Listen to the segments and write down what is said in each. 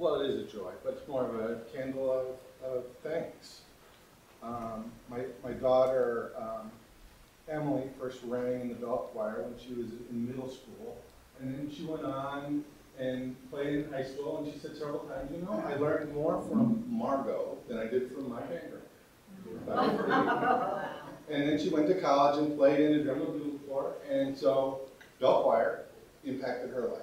well, it is a joy, but it's more of a candle of thanks. My daughter, Emily, first rang in the bell choir when she was in middle school, and then she went on and played in high school, and she said several times, you know, I learned more from Margot than I did from my finger. And then she went to college and played in a drum and bugle corps, and so bell choir impacted her life,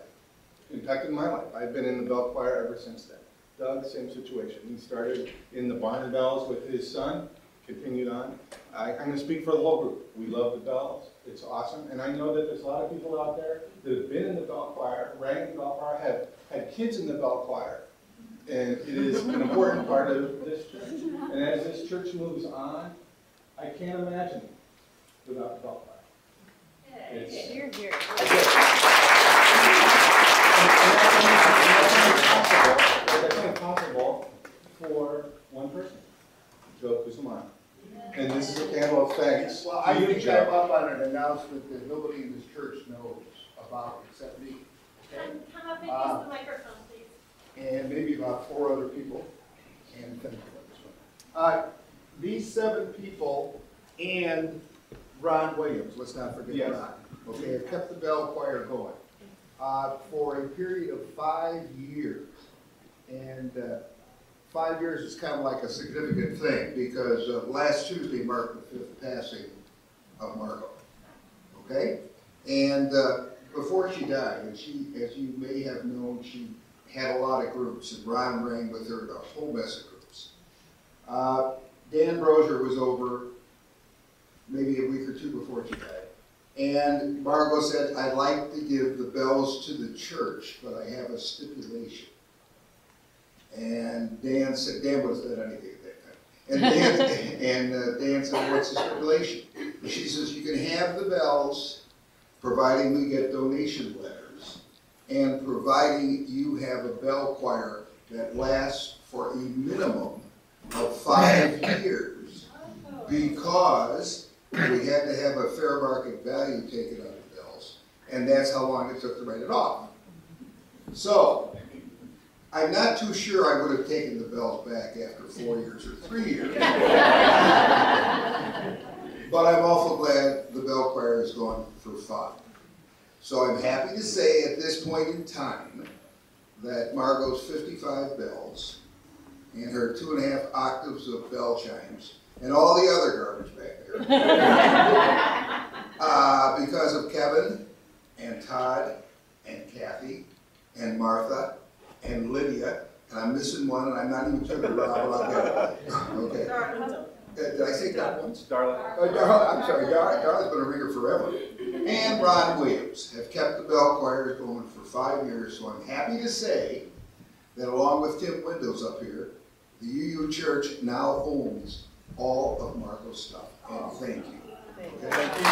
impacted my life. I've been in the bell choir ever since then. Doug, same situation. He started in the barn bells with his son, continued on. I'm going to speak for the whole group. We love the bells. It's awesome. And I know that there's a lot of people out there that have been in the bell choir, rang in the bell choir, have had kids in the bell choir. And it is an important part of this church. And as this church moves on, I can't imagine without the bell choir. It's, You're here. That's impossible for one person, Joe Kusamani. And this is a candle of thanks. Well, I think I'm up on an announcement that nobody in this church knows about except me. Okay? Come up and use the microphone, please. And maybe about 4 other people. And thank you for this one. These 7 people and Ron Williams, let's not forget Yes. Ron, okay, have kept the bell choir going for a period of 5 years. And 5 years is kind of like a significant thing because last Tuesday marked the 5th passing of Margot. Okay? And before she died, and she, as you may have known, she had a lot of groups, and Ron rang with her in a whole mess of groups. Dan Brozier was over maybe a week or 2 before she died. And Margot said, I'd like to give the bells to the church, but I have a stipulation. And Dan said, Dan would have said anything at that time. And Dan said, what's the stipulation? And she says, you can have the bells, providing we get donation letters, and providing you have a bell choir that lasts for a minimum of 5 years, because we had to have a fair market value taken on the bells, and that's how long it took to write it off. So, I'm not too sure I would have taken the bells back after 4 years or 3 years. But I'm awful glad the bell choir is gone for fun. So I'm happy to say at this point in time that Margot's 55 bells and her 2.5 octaves of bell chimes and all the other garbage back there, because of Kevin and Todd and Kathy and Martha and Lydia, and I'm missing one, and I'm not even sure about that. Okay. Did I say that once? Darla. I'm sorry, Darla's been a ringer forever. And Ron Williams have kept the bell choirs going for 5 years, so I'm happy to say that along with Tim Windows up here, the UU Church now owns all of Margot's stuff. And thank you. Okay? Thank you.